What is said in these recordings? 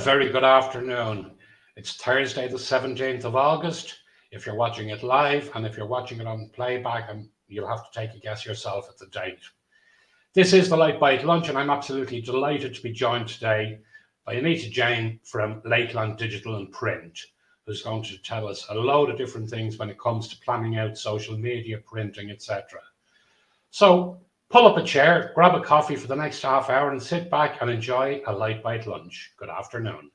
very good afternoon. It's Thursday, the 17th of August. If you're watching it live, and if you're watching it on playback, and you'll have to take a guess yourself at the date. This is the Lite Bite Lunch, and I'm absolutely delighted to be joined today by Anita Jane from Lakeland Digital and Print, who's going to tell us a load of different things when it comes to planning out social media, printing, etc. So pull up a chair, grab a coffee for the next half hour, and sit back and enjoy a Lite Bite Lunch. Good afternoon.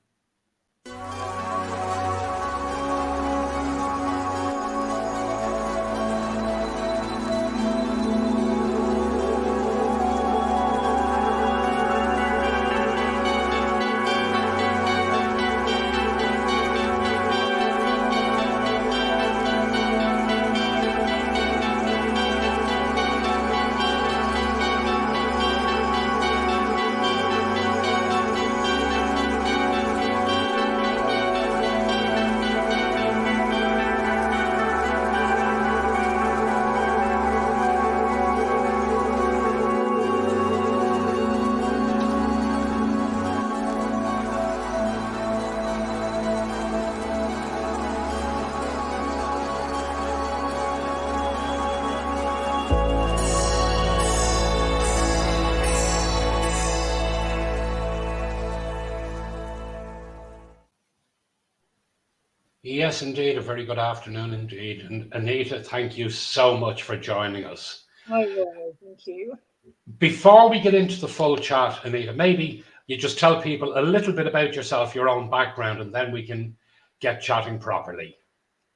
Yes, indeed. A very good afternoon indeed. And Anita, thank you so much for joining us. Hi, Roy. Thank you. Before we get into the full chat, Anita, maybe you just tell people a little bit about yourself, your own background, and then we can get chatting properly.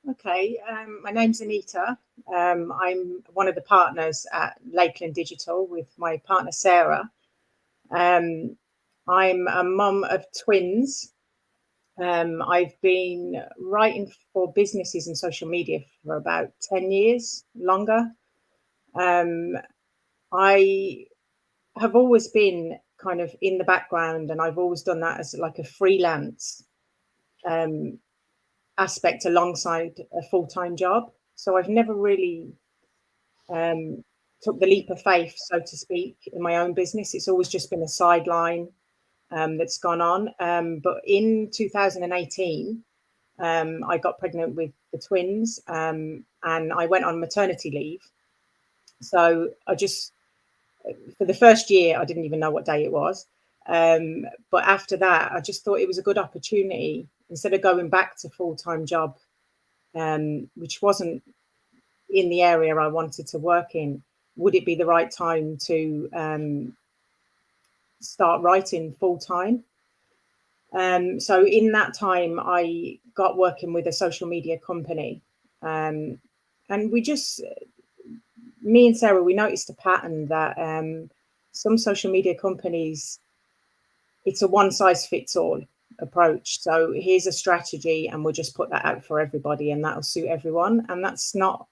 Okay, my name's Anita. I'm one of the partners at Lakeland Digital with my partner, Sarah. I'm a mum of twins. I've been writing for businesses and social media for about 10 years, longer. I have always been kind of in the background, and I've always done that as like a freelance aspect alongside a full-time job. So I've never really took the leap of faith, so to speak, in my own business. It's always just been a sideline that's gone on. But in 2018, I got pregnant with the twins, and I went on maternity leave. So I just, for the first year, I didn't even know what day it was. But after that, I just thought it was a good opportunity, instead of going back to full-time job, which wasn't in the area I wanted to work in. Would it be the right time to start writing full-time? So in that time, I got working with a social media company, and we just, me and Sarah, we noticed a pattern that some social media companies, it's a one-size-fits-all approach. So here's a strategy, and we'll just put that out for everybody, and that'll suit everyone. And that's not,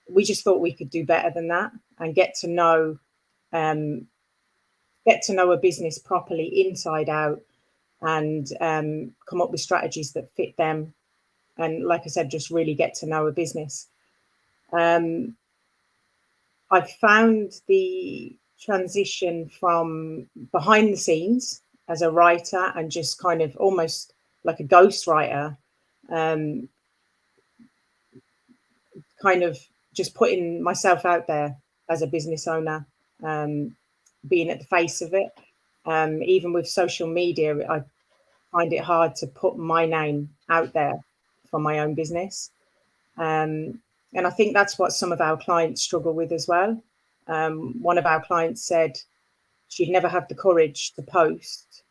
we just thought we could do better than that and get to know a business properly inside out, and come up with strategies that fit them. And like I said, just really get to know a business. I found the transition from behind the scenes as a writer and just kind of almost like a ghostwriter, kind of just putting myself out there as a business owner, being at the face of it. Even with social media, I find it hard to put my name out there for my own business. And I think that's what some of our clients struggle with as well. One of our clients said she'd never have the courage to post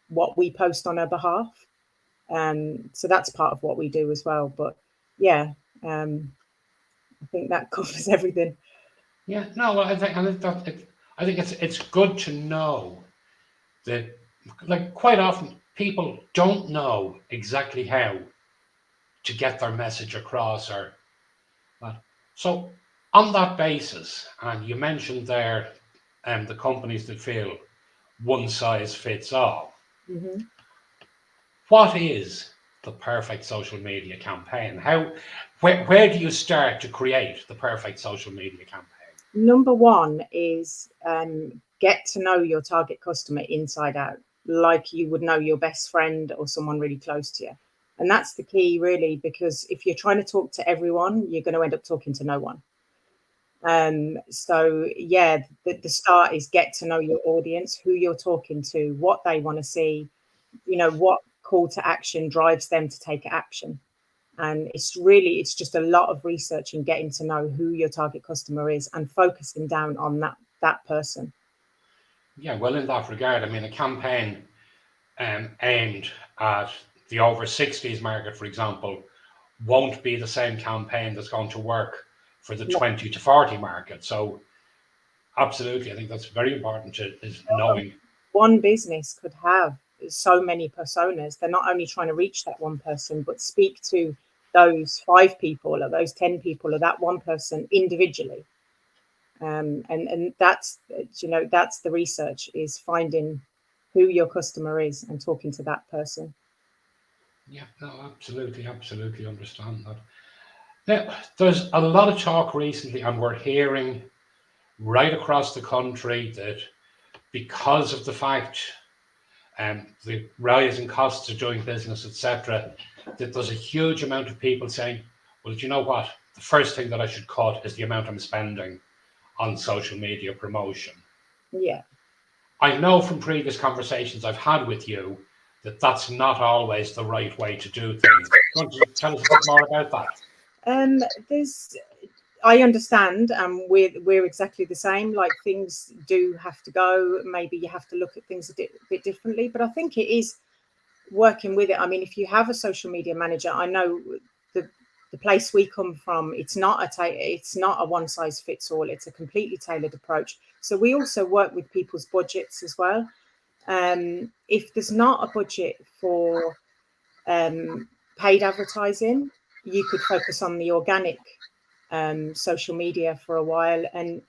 what we post on her behalf. So that's part of what we do as well. But yeah, I think that covers everything. Yeah, no, well, I think it's good to know that, like, quite often people don't know exactly how to get their message across, or so on that basis. And you mentioned there the companies that feel one size fits all. Mm-hmm. What is the perfect social media campaign? Where do you start to create the perfect social media campaign? Number one is get to know your target customer inside out. like you would know your best friend or someone really close to you. And that's the key, really, because if you're trying to talk to everyone, you're going to end up talking to no one. So yeah, the start is get to know your audience, who you're talking to, what they want to see, what call to action drives them to take action. And it's just a lot of research and getting to know who your target customer is and focusing down on that person. Yeah, well, in that regard, I mean, a campaign aimed at the over 60s market, for example, won't be the same campaign that's going to work for the 20 to 40 market. So absolutely, I think that's very important is knowing. One business could have so many personas. They're not only trying to reach that one person, but speak to those 5 people or those 10 people or that one person individually. And that's, that's the research, is finding who your customer is and talking to that person. Yeah, no, absolutely understand that. Now, there's a lot of talk recently, and we're hearing right across the country that because of the fact the rise in costs of doing business, etc., that there's a huge amount of people saying, well, do you know what? The first thing that I should cut is the amount I'm spending on social media promotion. Yeah. I know from previous conversations I've had with you that that's not always the right way to do things. Do you want to tell us a bit more about that? I understand, we're exactly the same. Like, things do have to go. Maybe you have to look at things a bit differently, but I think it is working with it. I mean, if you have a social media manager, I know the place we come from, it's not a one size fits all. It's a completely tailored approach. So we also work with people's budgets as well. If there's not a budget for paid advertising, you could focus on the organic social media for a while and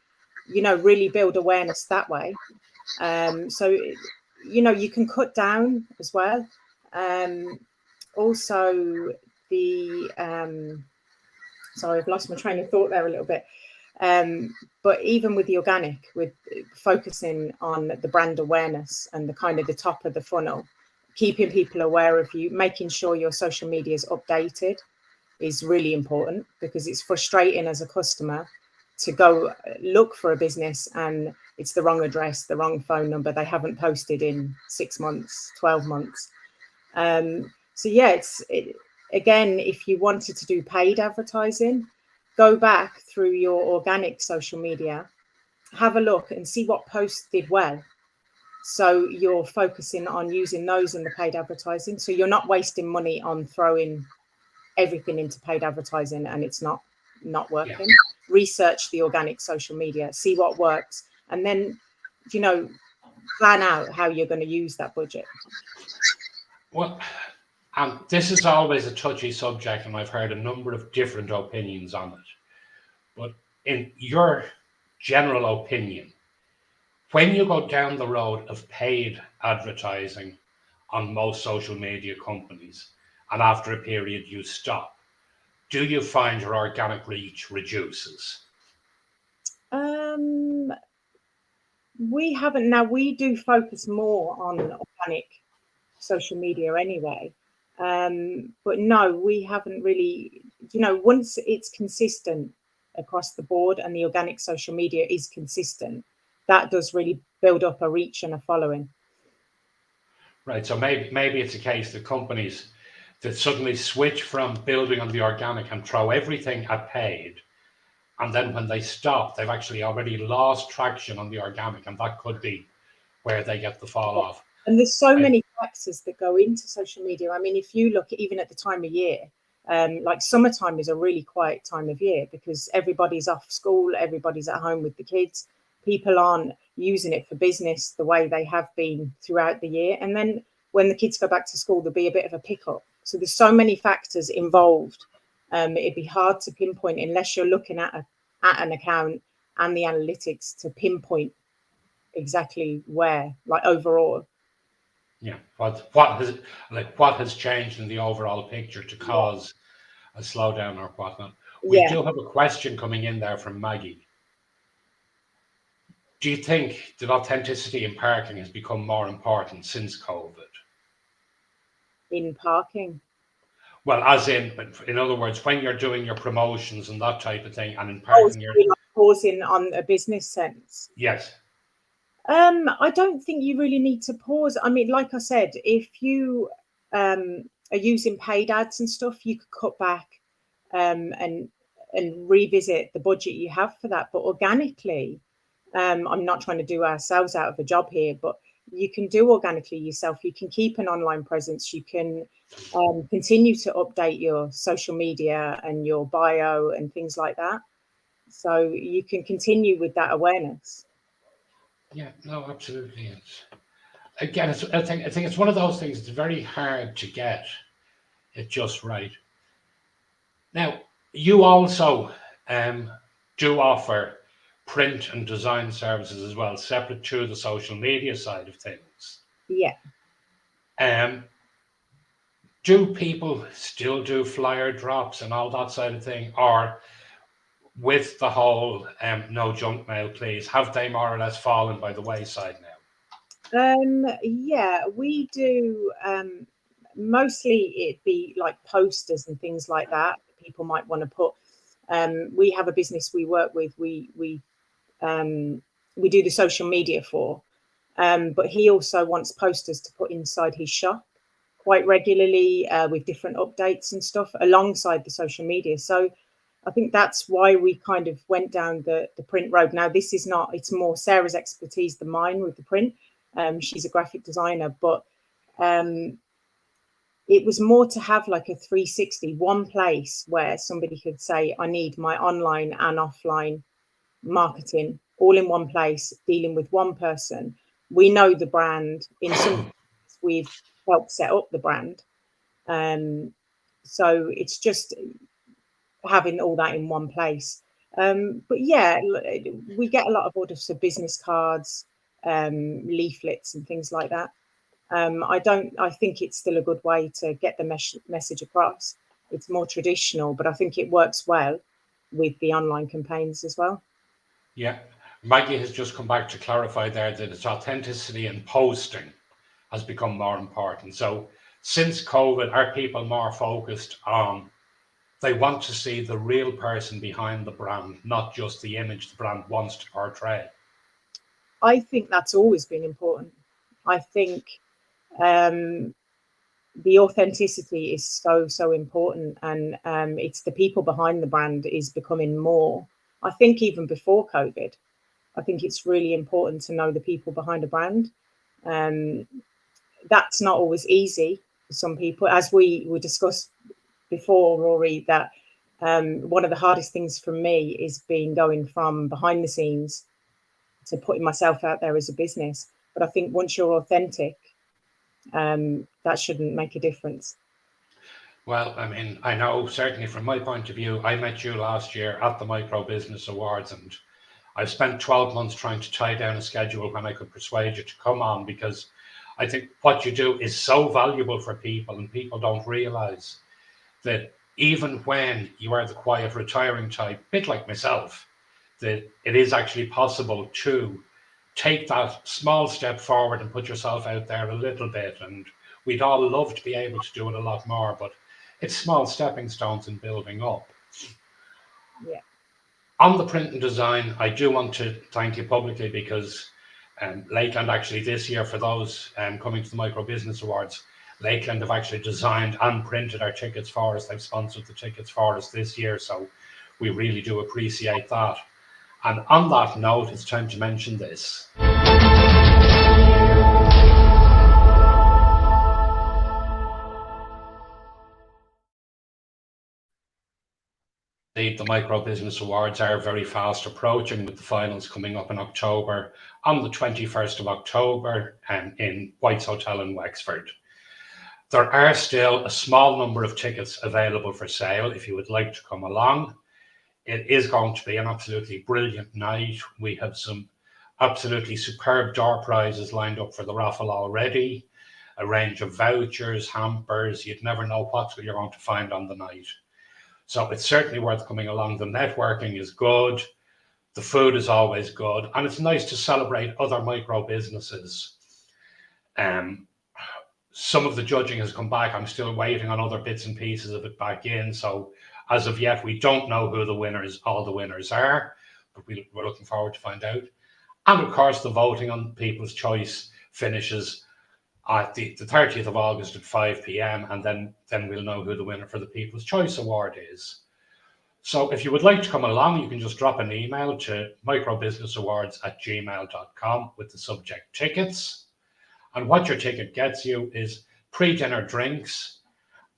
really build awareness that way. So you can cut down as well. Also, sorry, I've lost my train of thought there a little bit. But even with the organic, with focusing on the brand awareness and the kind of the top of the funnel, keeping people aware of you, making sure your social media is updated is really important, because it's frustrating as a customer to go look for a business and it's the wrong address, the wrong phone number. They haven't posted in 6 months, 12 months. So yeah, again, if you wanted to do paid advertising, go back through your organic social media, have a look and see what posts did well. So you're focusing on using those in the paid advertising. So you're not wasting money on throwing everything into paid advertising and it's not working. Yeah. Research the organic social media, see what works, and then plan out how you're going to use that budget. Well, this is always a touchy subject, and I've heard a number of different opinions on it. But in your general opinion, when you go down the road of paid advertising on most social media companies, and after a period you stop, do you find your organic reach reduces? We haven't. Now, we do focus more on organic social media anyway. But no, we haven't really, once it's consistent across the board and the organic social media is consistent, that does really build up a reach and a following. Right. So maybe it's a case that companies that suddenly switch from building on the organic and throw everything at paid, and then when they stop, they've actually already lost traction on the organic, and that could be where they get the fall off. And there's so many factors that go into social media. I mean, if you look even at the time of year, like summertime is a really quiet time of year because everybody's off school, everybody's at home with the kids. People aren't using it for business the way they have been throughout the year. And then when the kids go back to school, there'll be a bit of a pickup. So there's so many factors involved. It'd be hard to pinpoint unless you're looking at an account and the analytics to pinpoint exactly where, like overall. Yeah, what has changed in the overall picture to cause a slowdown or whatnot? We do have a question coming in there from Maggie. Do you think that authenticity in parking has become more important since COVID? In parking. Well, as in other words, when you're doing your promotions and that type of thing, and in Oh, parking, sorry, like pausing on a business sense. yes. I don't think you really need to pause. I mean, like I said, if you are using paid ads and stuff, you could cut back and revisit the budget you have for that. But organically, I'm not trying to do ourselves out of a job here, but you can do organically yourself. You can keep an online presence. You can continue to update your social media and your bio and things like that. So you can continue with that awareness. Yeah, no, absolutely. Again, I think it's one of those things. It's very hard to get it just right. Now, you also um, do offer print and design services as well, separate to the social media side of things. Yeah. Um, do people still do flyer drops and all that side of thing, or with the whole no junk mail, please, have they more or less fallen by the wayside now? Yeah, we do. Mostly it'd be like posters and things like that. People might want to put. We have a business we work with. We do the social media for, but he also wants posters to put inside his shop quite regularly with different updates and stuff alongside the social media. So I think that's why we kind of went down the print road. Now, this is not, it's more Sarah's expertise than mine with the print. She's a graphic designer, but it was more to have like a 360, one place where somebody could say, I need my online and offline marketing all in one place, dealing with one person. We know the brand. In some we've helped set up the brand. So it's just having all that in one place. But yeah, we get a lot of orders for business cards, leaflets and things like that. I think it's still a good way to get the message across. It's more traditional, but I think it works well with the online campaigns as well. Yeah, Maggie has just come back to clarify there that its authenticity in posting has become more important. So since COVID, are people more focused on, they want to see the real person behind the brand, not just the image the brand wants to portray? I think that's always been important. I think the authenticity is so important, and it's the people behind the brand is becoming more. I think even before COVID, I think it's really important to know the people behind a brand. That's not always easy for some people, as we discussed before, Rory. That one of the hardest things for me is going from behind the scenes to putting myself out there as a business. But I think once you're authentic, that shouldn't make a difference. Well, I mean, I know certainly from my point of view, I met you last year at the Micro Business Awards, and I've spent 12 months trying to tie down a schedule when I could persuade you to come on, because I think what you do is so valuable for people, and people don't realize that even when you are the quiet, retiring type, a bit like myself, that it is actually possible to take that small step forward and put yourself out there a little bit. And we'd all love to be able to do it a lot more, but it's small stepping stones in building up. Yeah. On the print and design, I do want to thank you publicly, because Lakeland actually this year, for those coming to the Micro Business Awards, Lakeland have actually designed and printed our tickets for us. They've sponsored the tickets for us this year, so we really do appreciate that. And on that note, it's time to mention this. The Micro Business Awards are very fast approaching, with the finals coming up in October, on the 21st of October, in White's Hotel in Wexford. There are still a small number of tickets available for sale if you would like to come along. It is going to be an absolutely brilliant night. We have some absolutely superb door prizes lined up for the raffle already, a range of vouchers, hampers. You'd never know what you're going to find on the night. So it's certainly worth coming along. The networking is good. The food is always good, and it's nice to celebrate other micro businesses. Some of the judging has come back. I'm still waiting on other bits and pieces of it back in. So as of yet, we don't know who all the winners are, but we're looking forward to find out. And of course, the voting on People's Choice finishes at the 30th of August at 5 p.m. And then we'll know who the winner for the People's Choice Award is. So if you would like to come along, you can just drop an email to microbusinessawards@gmail.com with the subject tickets. And what your ticket gets you is pre-dinner drinks,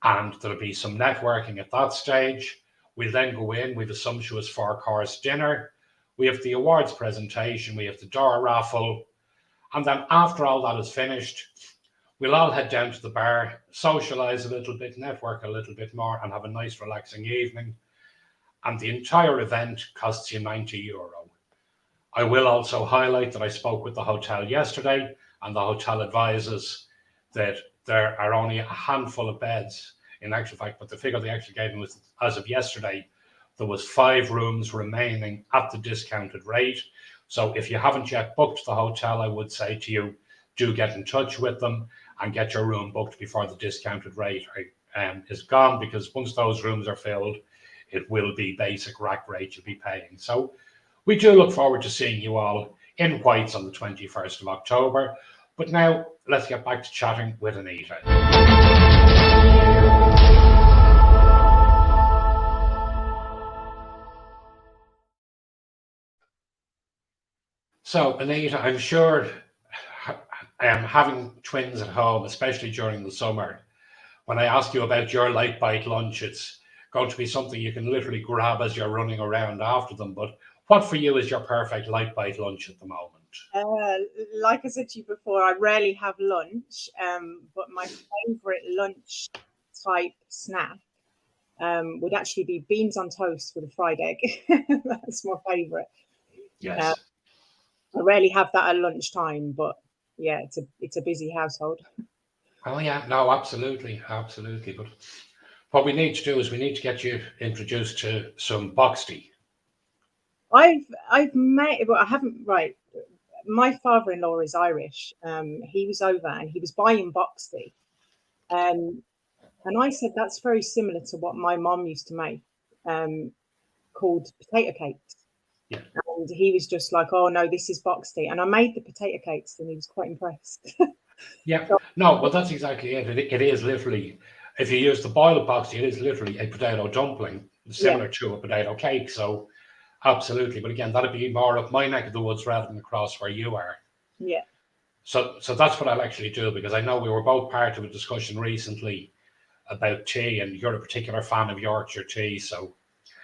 and there'll be some networking at that stage. We'll then go in with a sumptuous 4-course dinner. We have the awards presentation, we have the door raffle, and then after all that is finished, we'll all head down to the bar, socialise a little bit, network a little bit more, and have a nice relaxing evening. And the entire event costs you €90. I will also highlight that I spoke with the hotel yesterday, and the hotel advises that there are only a handful of beds in actual fact, but the figure they actually gave me was, as of yesterday, there was 5 rooms remaining at the discounted rate. So if you haven't yet booked the hotel, I would say to you, do get in touch with them and get your room booked before the discounted rate is gone, because once those rooms are filled, it will be basic rack rate you'll be paying. So we do look forward to seeing you all in Whites on the 21st of October. But now let's get back to chatting with Anita. So Anita, I'm sure having twins at home, especially during the summer, when I ask you about your Lite Bite Lunch, it's going to be something you can literally grab as you're running around after them. But what for you is your perfect Lite Bite Lunch at the moment? Like I said to you before, I rarely have lunch, but my favourite lunch type snack would actually be beans on toast with a fried egg. That's my favourite. Yes. I rarely have that at lunchtime, but yeah, it's a busy household. Oh yeah, no, absolutely. But what we need to do is we need to get you introduced to some box tea. I've met, but I haven't. Right, my father-in-law is Irish. He was over and he was buying box tea, and I said that's very similar to what my mom used to make, called potato cakes. Yeah. And he was just like, "Oh no, this is box tea," and I made the potato cakes, and he was quite impressed. Yeah, no, well, that's exactly it. It is literally, if you use the boiled box tea, it is literally a potato dumpling, similar to a potato cake. So absolutely. But again, that'd be more up my neck of the woods rather than across where you are. Yeah. So that's what I'll actually do, because I know we were both part of a discussion recently about tea, and you're a particular fan of Yorkshire tea. So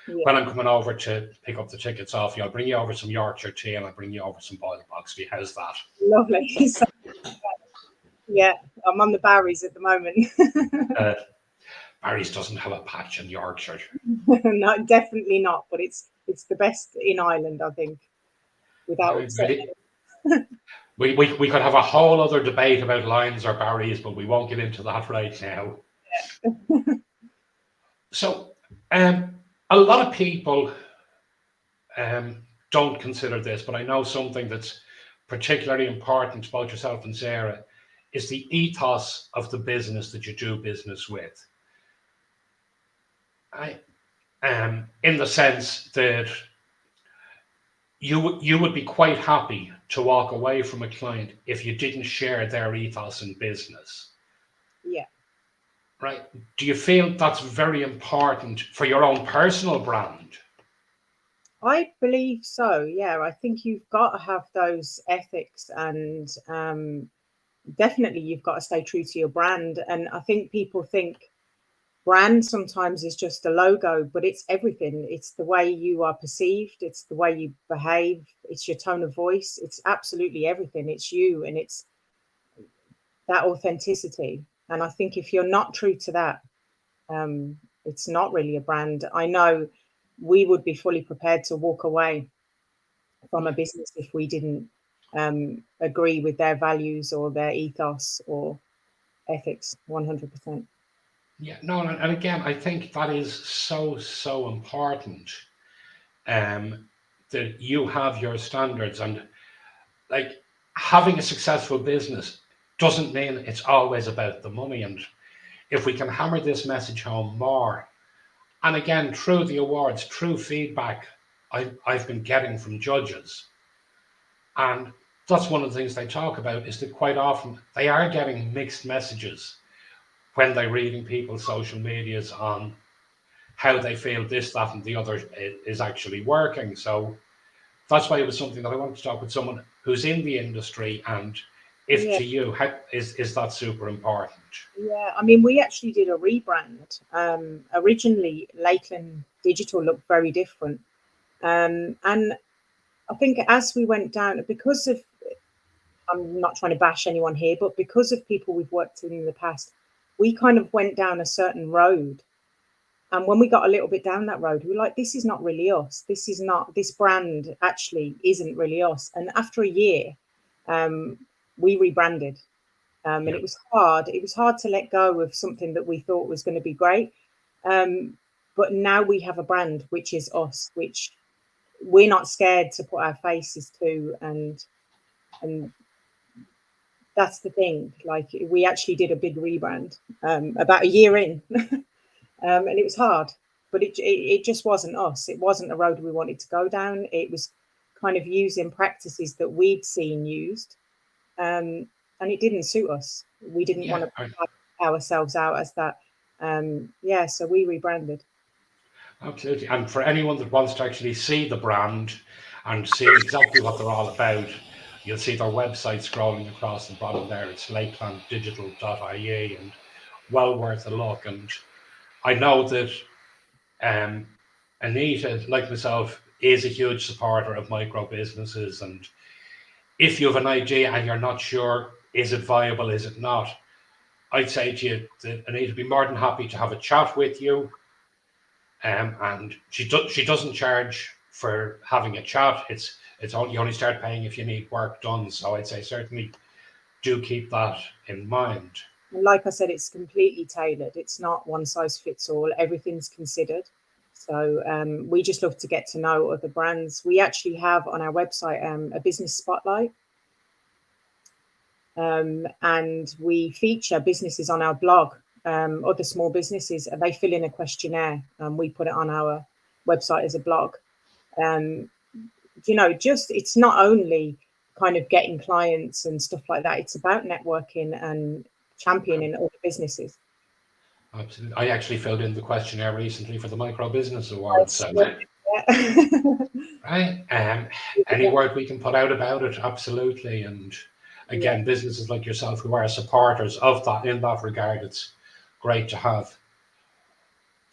when I'm coming over to pick up the tickets off you, I'll bring you over some Yorkshire tea and I'll bring you over some boiled box tea. How's that? Lovely. Yeah, I'm on the Barry's at the moment. Barry's doesn't have a patch in Yorkshire. No, definitely not. But it's the best in Ireland, I think. Without we could have a whole other debate about Lions or Barry's, but we won't get into that right now. Yeah. So, a lot of people don't consider this, but I know something that's particularly important to both yourself and Sarah is the ethos of the business that you do business with. In the sense that you would be quite happy to walk away from a client if you didn't share their ethos in business. Yeah. Right. Do you feel that's very important for your own personal brand? I believe so. Yeah, I think you've got to have those ethics, and definitely you've got to stay true to your brand. And I think people think brand sometimes is just a logo, but it's everything. It's the way you are perceived, it's the way you behave, it's your tone of voice, it's absolutely everything. It's you, and it's that authenticity. And I think if you're not true to that, it's not really a brand. I know we would be fully prepared to walk away from a business if we didn't agree with their values or their ethos or ethics 100%. Yeah, no, and again, I think that is so important, that that you have your standards, and like having a successful business doesn't mean it's always about the money. And if we can hammer this message home more, and again, through the awards, through feedback I've been getting from judges, and that's one of the things they talk about, is that quite often they are getting mixed messages when they're reading people's social medias on how they feel this, that, and the other is actually working. So that's why it was something that I wanted to talk with someone who's in the industry, and if Yeah. to you, how, is that super important? Yeah, I mean, we actually did a rebrand. Originally, Lakeland Digital looked very different. And I think as we went down, because of, I'm not trying to bash anyone here, but because of people we've worked with in the past, we kind of went down a certain road. And when we got a little bit down that road, we were like, this is not really us. This is not, this brand actually isn't really us. And after a year, we rebranded. And Yeah, it was hard. It was hard to let go of something that we thought was going to be great. But now we have a brand, which is us, which we're not scared to put our faces to. And that's the thing. Like, we actually did a big rebrand about a year in. And it was hard, but it just wasn't us. It wasn't a road we wanted to go down. It was kind of using practices that we'd seen used, and it didn't suit us. We didn't want yeah, to put ourselves out as that. Yeah, so we rebranded. absolutely. And for anyone that wants to actually see the brand and see exactly what they're all about, you'll see their website scrolling across the bottom there. It's lakelanddigital.ie, and well worth a look. And I know that um, Anita, like myself, is a huge supporter of micro businesses. And if you have an idea and you're not sure, is it viable, is it not? I'd say to you that Anita would be more than happy to have a chat with you. And she doesn't charge for having a chat. It's only, you only start paying if you need work done. So I'd say certainly do keep that in mind. And like I said, it's completely tailored. It's not one size fits all. Everything's considered. So we just love to get to know other brands. We actually have on our website a business spotlight. And we feature businesses on our blog, other small businesses, and they fill in a questionnaire, and we put it on our website as a blog. Just, it's not only kind of getting clients and stuff like that. It's about networking and championing other businesses. Absolutely. I actually filled in the questionnaire recently for the Micro Business Awards. So, right. Any word we can put out about it, absolutely. And again, Yeah. businesses like yourself who are supporters of that in that regard, it's great to have.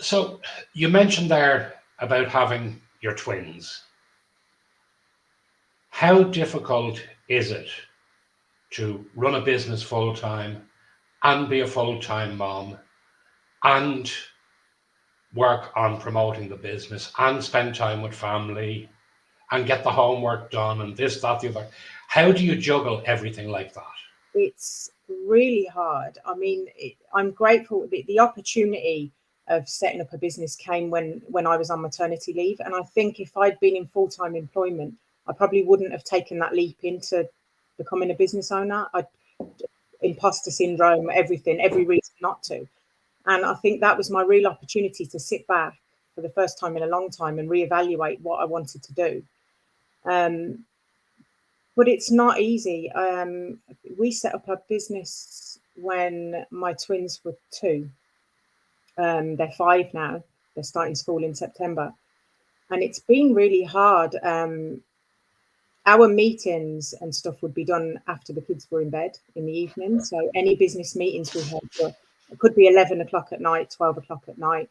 So you mentioned there about having your twins. How difficult is it to run a business full time and be a full time mom and work on promoting the business and spend time with family and get the homework done and this, that, the other? How do you juggle everything like that? It's really hard. I mean, I'm grateful. The opportunity of setting up a business came when I was on maternity leave. And I think if I'd been in full-time employment, I probably wouldn't have taken that leap into becoming a business owner. Imposter syndrome, everything, every reason not to. And I think that was my real opportunity to sit back for the first time in a long time and reevaluate what I wanted to do. But it's not easy. We set up a business when my twins were 2. They're 5 now. They're starting school in September. And it's been really hard. Our meetings and stuff would be done after the kids were in bed in the evening. So any business meetings we had it could be 11 o'clock at night, 12 o'clock at night.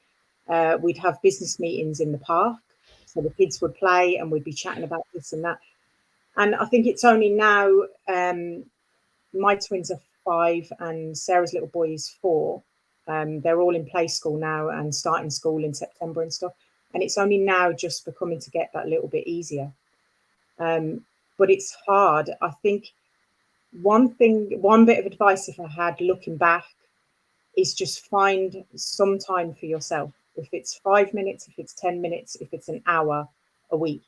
We'd have business meetings in the park. So the kids would play and we'd be chatting about this and that. And I think it's only now, my twins are 5 and Sarah's little boy is 4. They're all in play school now and starting school in September and stuff. And it's only now just becoming to get that little bit easier. But it's hard. I think one bit of advice, if I had looking back, is just find some time for yourself. If it's 5 minutes, if it's 10 minutes, if it's an hour a week,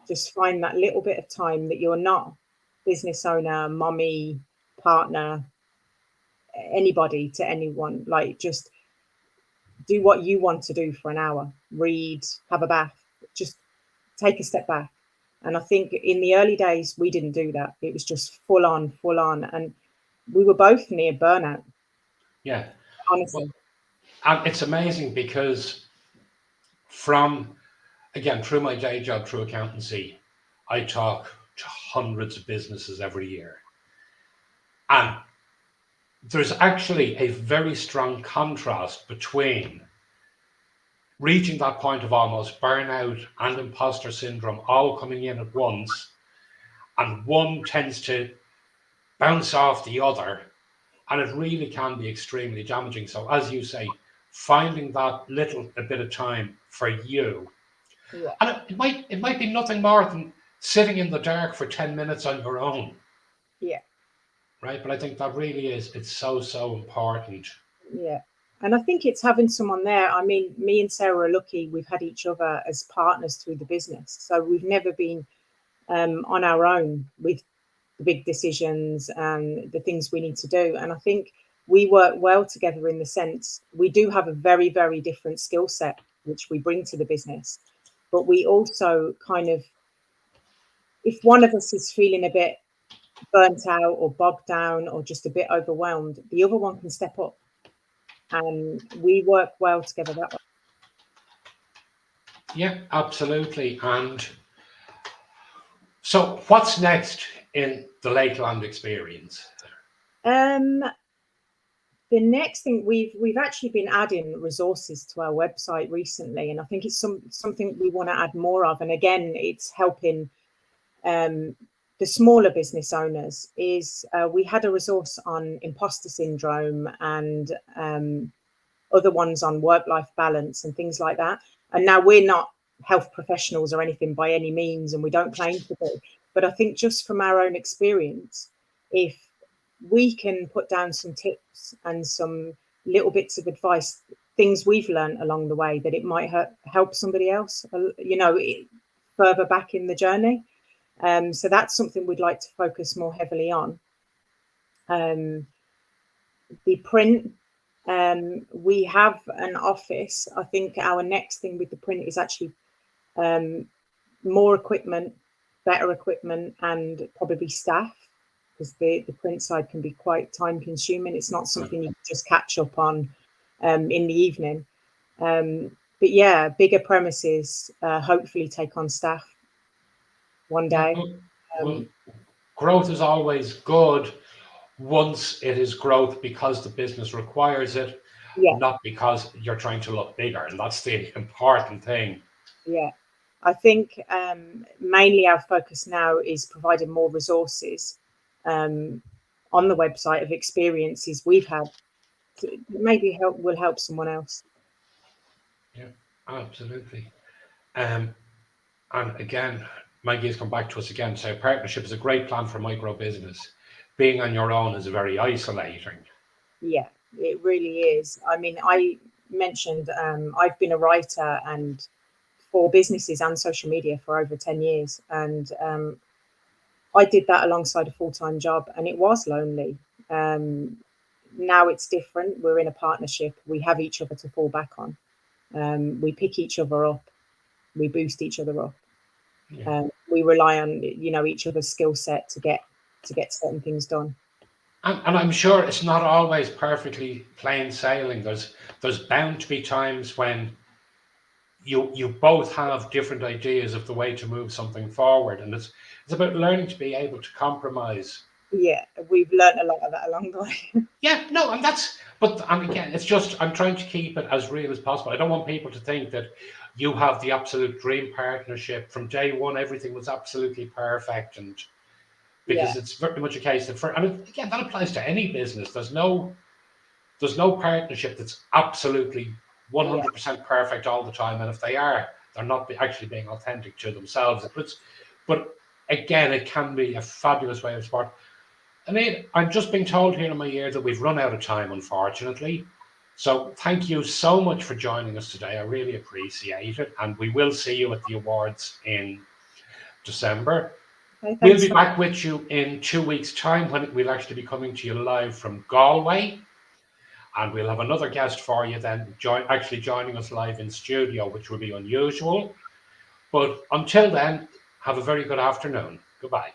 just find that little bit of time that you're not business owner, mommy, partner, anybody to anyone, like just do what you want to do for an hour, read, have a bath, just take a step back. And I think in the early days, we didn't do that. It was just full on. And we were both near burnout, Yeah. Well, honestly. and it's amazing because through my day job, through accountancy, I talk to hundreds of businesses every year. And there's actually a very strong contrast between reaching that point of almost burnout and imposter syndrome all coming in at once, and one tends to bounce off the other, and it really can be extremely damaging. So, as you say, finding that a bit of time for you, Yeah. and it might be nothing more than sitting in the dark for 10 minutes on your own. Yeah. Right, but I think that really it's so important. Yeah. And I think it's having someone there. I mean, me and Sarah are lucky. We've had each other as partners through the business. So we've never been on our own with the big decisions and the things we need to do. And I think we work well together in the sense we do have a very, very different skill set, which we bring to the business. But we also kind of, if one of us is feeling a bit burnt out or bogged down or just a bit overwhelmed, the other one can step up. And we work well together that way. Yeah, absolutely. And so what's next in the Lakeland experience? The next thing, we've actually been adding resources to our website recently, and I think it's something we want to add more of. And again, it's helping the smaller business owners. We had a resource on imposter syndrome and other ones on work-life balance and things like that. And now we're not health professionals or anything by any means, and we don't claim to be. But I think just from our own experience, if we can put down some tips and some little bits of advice, things we've learned along the way, that it might help somebody else, further back in the journey. So that's something we'd like to focus more heavily on. The print, we have an office. I think our next thing with the print is actually more equipment, better equipment, and probably staff, because the print side can be quite time consuming. It's not something you just catch up on in the evening. But yeah, bigger premises, hopefully take on staff one day. Well, growth is always good once it is growth because the business requires it, not because you're trying to look bigger. And that's the important thing. Yeah. I think mainly our focus now is providing more resources on the website of experiences we've had. Maybe will help someone else. Yeah, absolutely. And again, Maggie's come back to us again. So partnership is a great plan for micro business. Being on your own is very isolating. Yeah, it really is. I mean, I mentioned I've been a writer and for businesses and social media for over 10 years. And I did that alongside a full-time job, and it was lonely. Now it's different. We're in a partnership. We have each other to fall back on. We pick each other up. We boost each other up. Yeah. We rely on each other's skill set to get certain things done. And I'm sure it's not always perfectly plain sailing. There's bound to be times when you both have different ideas of the way to move something forward, and it's about learning to be able to compromise. Yeah, we've learned a lot of that along the way. Yeah, no, and again, it's just I'm trying to keep it as real as possible. I don't want people to think that you have the absolute dream partnership from day one. Everything was absolutely perfect, and because it's very much a case that again, that applies to any business. There's no partnership that's absolutely 100% perfect all the time, and if they are, they're not actually being authentic to themselves. But again, it can be a fabulous way of sport. Anita, I'm just being told here in my ear that we've run out of time, unfortunately. So thank you so much for joining us today. I really appreciate it, and we will see you at the awards in December. Okay, We'll thanks be for back with you in 2 weeks' time when we'll actually be coming to you live from Galway. And we'll have another guest for you then, joining us live in studio, which will be unusual. But until then, have a very good afternoon. Goodbye.